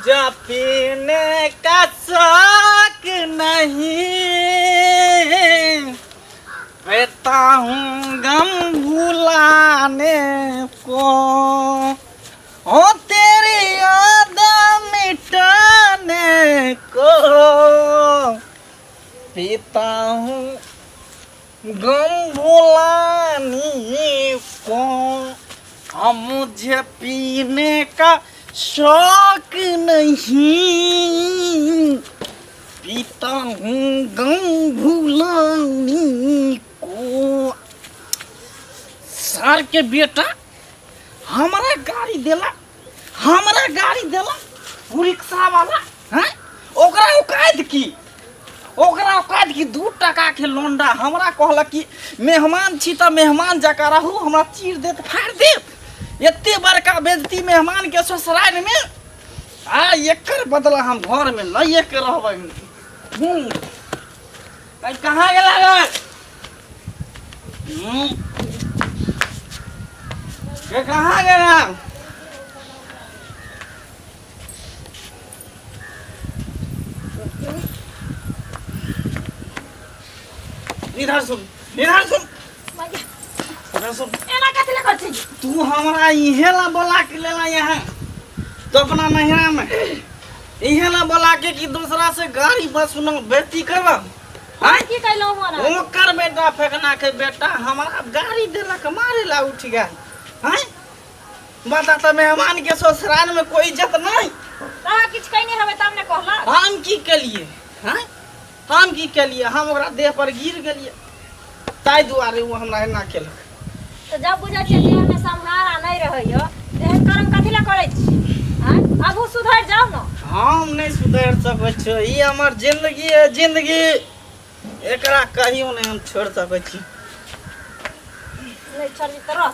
मुझे पीने का शौक नहीं, पीता हूँ गम भुलाने को, ओ तेरी याद मिटाने को, पीता हूँ गम भुलाने को। अब मुझे पीने का शौक नहीं, पीता हूँ गम भुलाने को। सर के बेटा हमारा गाड़ी देला रिक्शा वाला हैं? ओकरा औकात की 2 टका के लोंडा हमरा कहलक कि मेहमान छी त मेहमान जका रहू, हमरा चीर देत फाड़ देत। एते बड़का बेइज्जती मेहमान के ससुराल में आ एकर बदला हम घर में नहीं के रहबै। कहाँ गेला रे? कहाँ गेला? इधर सुन एना कथि ले करछि? तू हमरा इहे ला बोला के लेला यहाँ तो अपना नहिरा में इहे ला बोला के कि दूसरा से गाड़ी बस सुनो बेइज्जती करबा। हां की कहलो हमरा? ओकर बेटा फेकना के बेटा हमारा गाड़ी देला के मारे ला उठ गया हैं? बता त मेहमान के ससुराल में कोई इज्जत नहीं। ता किछ कहने हवे तब ने कहला। हम की केलिए हैं? हम की केलिए? हम ओकरा देह पर गिर गेलिए ताई दुआरे वो हमरा एना केलक। तो जब बुझा छियै देह में संहारा नहीं रहइयो एहन कर्म कथि ले करै छी? हां अब सुधर जाओ न। हम नहीं सुधर सकै छी, ई हमर जिंदगी है, जिंदगी एकरा कहियो नहीं हम छोड़ सकै छी। नहीं छोड़ी त रह।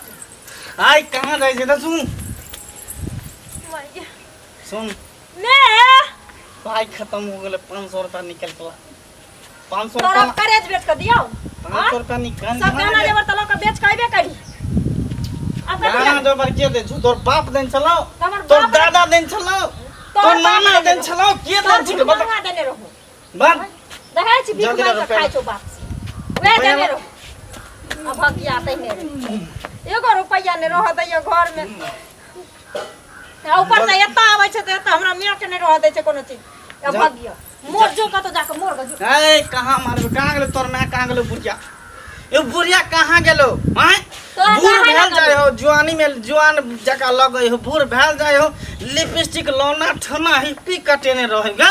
आई कहां जाय छै त सुन ने पाई खत्म हो गेले, 500 रुपया निकल पड़ा। 500 तोरा रुपया करेज बेच के दियो। 500 रुपया निकाल सब गाना जेवर तलो के बेच कहबे करी। अब गाना जेवर के दे तोर बाप देन चलो, तोर तोर दादा देन चलो, तोर नाना देन चलो, के देन छी बता देने रहो। बात देखै छी बिक जल्दी मार रुपया। के खाइ छौ बाप से। वे देने रहो। अब भगिया तै ने। एगो रुपया ने रह दैयो घर में। ऊपर से एता आबै छै त एता हमरा मिया के ने रह दै छै कोनो चीज। अब भगिया मोर जो कतो जाके मोर गजो। ए कहां मारबे? कहां गेलो तोर मैं? कहां गेलो बुढ़िया? ए बुढ़िया कहां गेलो? हैं? बूढ़ भेल जाय हो, जवानी में जवान जका लगै हो, बूढ़ भेल जाय हो, लिपस्टिक लौना ठना हिप्पी कटेने रहै ग।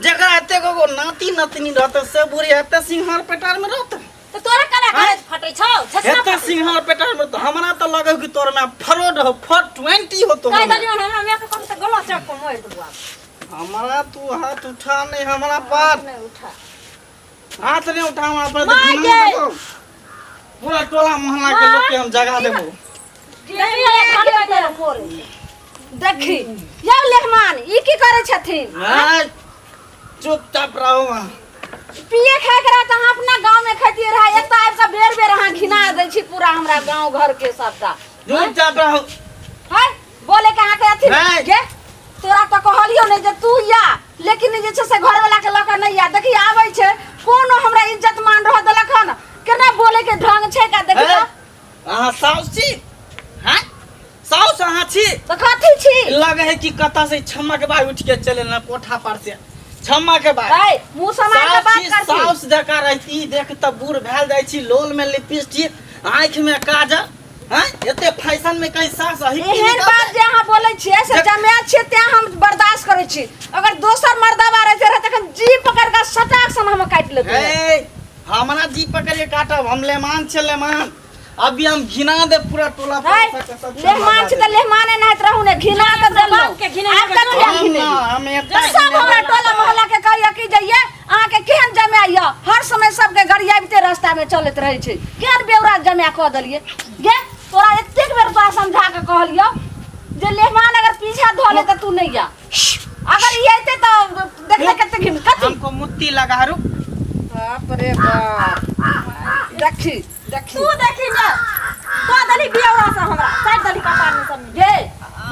जकरा एते गो नाती नतनी रहते से बुढ़िया एते सिंहार पेटार में रहते। तो तोरा कने करेज फटै छौ? एते सिंहार पेटार में तो हमरा त लगै कि तोर में फरोड हो, 420 हो तो। कह दलियो हमरा मिया के कम से गला चक को मोर दुआ। हमरा तू हाथ उठा नहीं हमरा पास। नहीं उठा। हाथ नहीं उठा हमरा पर। मार पूरा टोला मोहल्ला के लोग के हम जगा देबो। देखी ये लेहमान ई की करे छथिन? चुपचाप रहो। पिए खाए के रहत अहाँ अपना गांव में खतिए रहा एता आब से बेर बेर अहाँ घिना दै छी पूरा हमरा गांव घर के सबटा। चुपचाप रहो। हाय बोले के अहाँ के अथी गे तोरा तो कहलियो नहीं जे तू या, लेकिन जे छै से घर वाला के लक नहीं या। देखी आबै छै कोनो हमरा इज्जत मान रह देलक हन, केना बोले के ढंग छै का? देखी अहाँ साउस छी हैं? साउस अहाँ छी तो कथी छी? लगे है कि कता से छम्मा के बाद उठ के चले ना कोठा पर से छम्मा के बाद। ए मुंह समार के बात कर छी। साउस जका रहती देख त बूढ़ भेल जाय छी, लोल में लिपस्टिक, आंख में काजल, हैं? एते फैशन में कहीं सास है? एहन बात जे अहाँ बोलै छियै से जमात छै ते हम बर्दाश्त करै छी। अगर दोसर मर्दबा रहते रहे तखन जी पकड़ के सटाक सन हम काट लेते। ए हमरा जी पकड़ के काटब? हम लेमान छे लेमान। अभी हम घिना दे पूरा टोला पर। लेहमान छ त लेहमाने नहत रहू ने घिना त देलौ के घिना आब कनो घिने हम सब हमरा टोला मोहल्ला के कहिया कि जइए अहाँ के केहन जमा य हर समय सब के गरियाबते रास्ता में चलत रहै छै। केहन बेवरा जमा क देलिए गे तोरा एतेक बेर तोरा समझा के कहलियो जे लेहमान अगर पीछा ध ले त तू नहीं जा। अगर ई आते त देख ले कते घिन कथि हमको मुत्ती लगा रुक। बाप रे बाप देखी देखी तू देखी ना तो दली बियावरा से हमरा साइड दली कपार में सब गे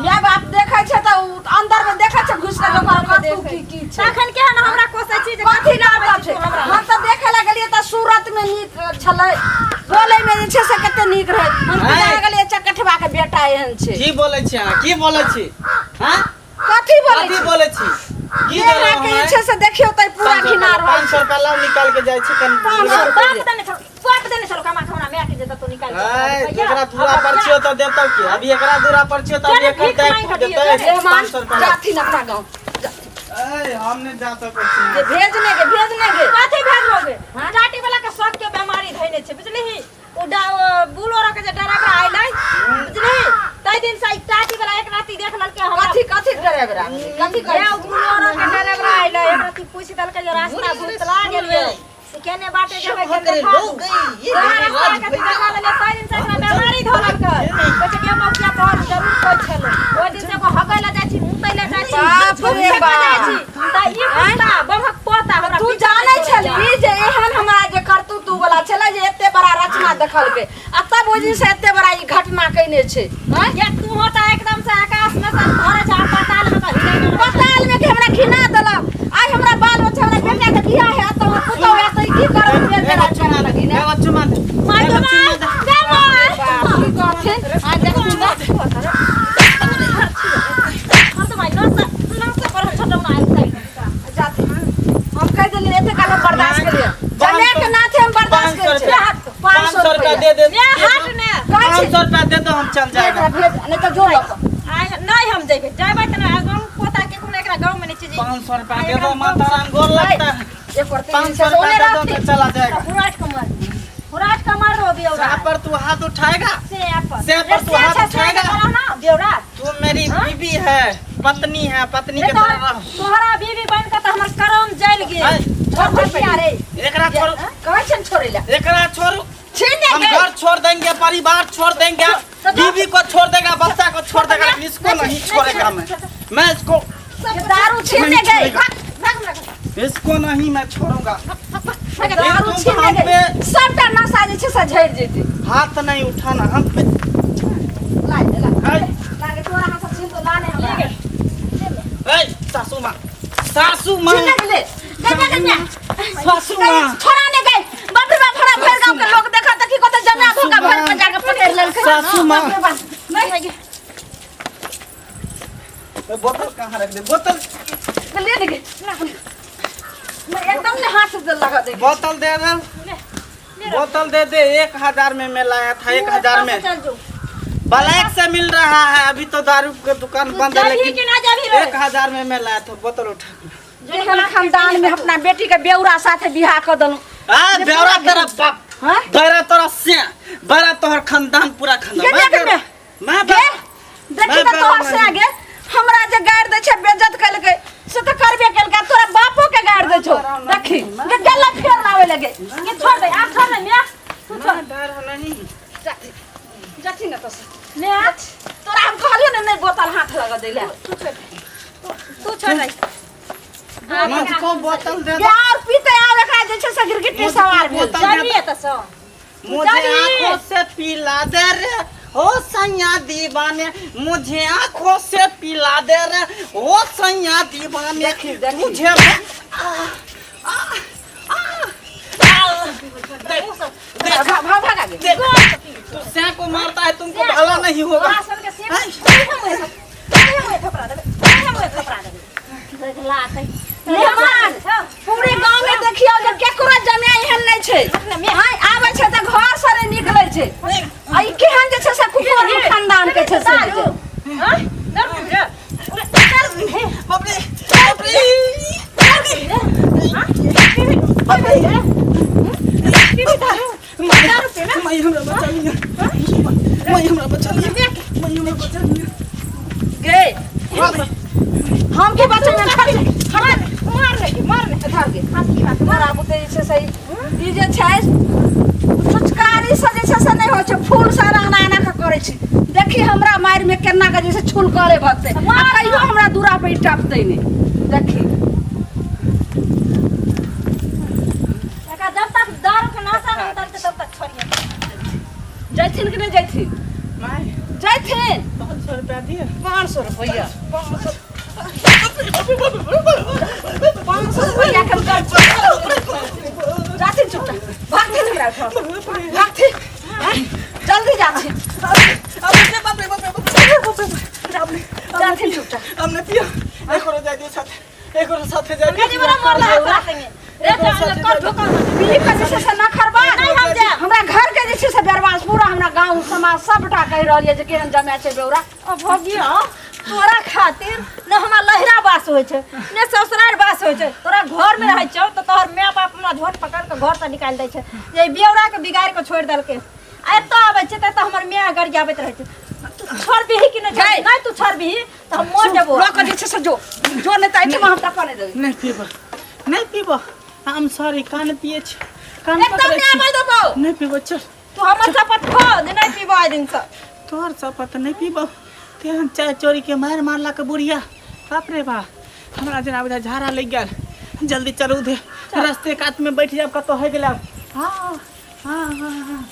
मैं बाप देखै छ त अंदर में देखै छ घुस के हाँ, के तू देखे की छै? तखन के न हमरा कोसे चीज कथी लागल छै? हम तऽ देखे लगलिए तऽ सूरत में नीक छलै, बोले में जे छै से कते नीक रहै। हम तऽ है। लगलिए चकठवा के बेटा एहन छै। की बोलै छी अहाँ? की बोलै छी? हां? कथी बोले कथी छी? बोलै छी? की ये देलौ के जे छै से देखियो तऽ पूरा घिना रहल 500 रुपया लाउ निकाल के जाइ छी कन। 500 बाप देने छौ बाप देने छौ कमा हमरा मैं के जत तो निकाल है एकरा दूरा पर छियो त देतौ की? अभी एकरा दूरा पर छियो त अभी एकर देतै 500 रुपया। जाथी न अपना गांव। ए हम नहीं जा सकै छी। ये भेजने के कथी भेजोगे टाटी वाला के शौक के बीमारी धइने छै बुझलिही ओ बुलोरा के जे ड्राइवर आइलै बुझलिही तै दिन से टाटी वाला एक राती देख ललके हमरा कथी ड्राइवर कथी ये बुलोरा के ड्राइवर आइलै एक राती पूछ देलके जे रास्ता भूतला गेलियै से केने बाटे जेबै के देखा तै दिन से एकरा बीमारी धरलकै कहै के मौकिया पर जरूर कोइ छलै ओइ दिन से को हगैला जाइ छी मुतैला जाइ छी बाप रे बाप। त ई कुत्ता बमक पोता हमरा तू जानै छली जे एहन हमरा जे करतू तू वाला छलै जे एते बड़ा रचना देखलकै आ तब ओइ दिन से एते बड़ा ई घटना कइने छै। हां ये तू होता एकदम से आकाश में से धरे जा पताल में त हिलै नहीं पताल में के हमरा घिना देलक। आई हमरा बाल बच्चा हमरा बेटा के बियाह है त पुतौ है त की करब बेटा छोड़ा लगी ने। एगो चुमा दे। माय एगो बाबा चुमा दे। दे माय की कहथिन आ देखू हम तो भाई नस पर छोटा ना आइ जाते हम कह देली एते काल बर्दाश्त करिए जने के नाथे हम बर्दाश्त कर छै। 500 रुपया दे दे। ये हट ने 500 रुपया दे दो हम चल जाएगा। भेज नहीं तो जो लक आइ नहीं हम जेबै जेबै त ना गांव पोता के कोन एकरा गांव में नहीं चीज 500 रुपया दे दो माता राम गोर लगता है। एक और 500 रुपया दे दो तो चला जाएगा। हुराट कमर रो बियो यहाँ पर तू हाथ उठाएगा? से पर तू हाथ उठाएगा? ना देवरा तू मेरी बीवी है, पत्नी है, पत्नी के तरह रह। तोहरा बीवी बन के त हमर करम जल गेल छोड़ दिया रे एकरा छोड़, कहै छन छोड़ेला एकरा छोड़। छीन हम दे घर छोड़ देंगे, परिवार छोड़ देंगे, बीवी को छोड़ देगा, बच्चा को छोड़ देगा, इसको नहीं छोड़ेगा मैं इसको दारू छीन गए इसको नहीं मैं छोड़ूंगा। दारू छीन गए सबटा नशा जे छै से झड़ जेते। हाथ नहीं उठाना हम पे। लागे तोरा हाथ से छीन तो लाने हमरा ए सासू माँ, सासू माँ, छीन ले सासू माँ। छोड़ा ने गए बाप रे बाप भरा भर गांव के लोग देखा त की कहते जमा धोखा भर में जाके पकड़ लेलकै। सासू माँ। नहीं बोतल कहाँ रख दे? बोतल ले दे मैं एकदम ने हाथ से लगा दे। बोतल दे दे, बोतल दे दे। 1000 में मैं लाया था, 1000 में ब्लैक से मिल रहा है। अभी तो दारू की दुकान बंद है, लेकिन 1000 में मैं लाया था। बोतल उठा। एहन खानदान में अपना बेटी के बेउरा साथे बियाह कर दलू। बेवरा तेरा बाप, हां तेरा तोरा से बड़ा तोहर खानदान पूरा खानदान। मैं देखि त तोहर से आगे हमरा जे गाड़ दे छै बेइज्जत कलकै से त करबे कलकै। तोरा बापो के गाड़ दे छौ देखी के गला फेर लावे लगे ये छोड़ दे आप छोड़ ले तू छोड़ डर नहीं। जाती न तो ले तोरा हम कहलियो न नहीं बोतल हाथ लगा दे ले तू छोड़ दे मुझको बोतल दे दो। यार पीते आवे एकरा जे छै से गिरगिट्टी सवार भेल। जानिए त सो मुझे आंखों से पिला दे रे हो सैया दीवाने, मुझे आंखों से पिला दे रे हो सैया दीवाने। तुझे भाग आगे तू से को मारता है, तुमको भला नहीं होगा। पूरे गांव में देखियो जे केकरो जमे एहन नहीं छै। हां आबै छै त घर से नहीं निकलै छै। आई केहन जे छै से कुकुर खानदान के छै से हां बाप रे बाप रे। मैं हमरा बचा लिया, मैं हमरा बचा लिया, मैं हमरा बचा लिया। गे हम के बच्चे में खड़ी मार ले धर गे मारा बुते जे छै सही ई जे छै फुचकारी से जे छै से नहीं होय छै। फूल से राना आना के करे छी देखी हमरा मार में केना के जैसे छुल करे भगते कहियो हमरा दूरा पे टपतै नहीं देखी। एका जब तक दारू के नशा नहीं उतरते तब तक छोड़िए जैथिन कि नहीं जैथिन मैं जैथिन 500 रुपया दिए। 500 रुपया 500 रुपया के जाती चुपचाप भागते मेरा भागते जल्दी जाती जाती चुपचाप हमने पिया एक और जाए साथ एक और साथ जाए कनी बड़ा मरला हमरा संगे रे कर ठोकर बिल्ली का जैसे से ना खरबा नहीं हम जा हमरा घर के जैसे से बर्बाद पूरा हमरा गांव समाज सबटा कह रहल है जे केहन जमे छै बेउरा अब भगिया तोरा खातिर न हमरा लहरा बास होय छै न ससुरार बास होय छै तोरा घर में रहै छौ त तोहर माय बाप हमरा झोट पकड़ के घर से निकाल दै छै जे बेउरा के बिगाड़ के छोड़ देलके आ एत आबै छै त हमर माय गरियाबैत रहै छै तू छोड़ बिही कि न जाय नहीं तू छोड़ बिही त हम मर जेबो लोक जैसे से जो नहीं त आइते हम टपा नहीं देबे नहीं पीबो हम सॉरी कान पिए छी कान एकदम पकड़े नहीं छी आबै देबो नहीं पीबो चल तू हमर शपथ खो जे नहीं पीबो आइ दिन से तोहर शपथ नहीं पीबो तेहन चाय चोरी के मारला के बुढ़िया बाप रे बा हमरा जना बुझा झाड़ा लग गेल जल्दी चलू दे रास्ते कात में बैठ जाब कतो है गेला हां हां हां हां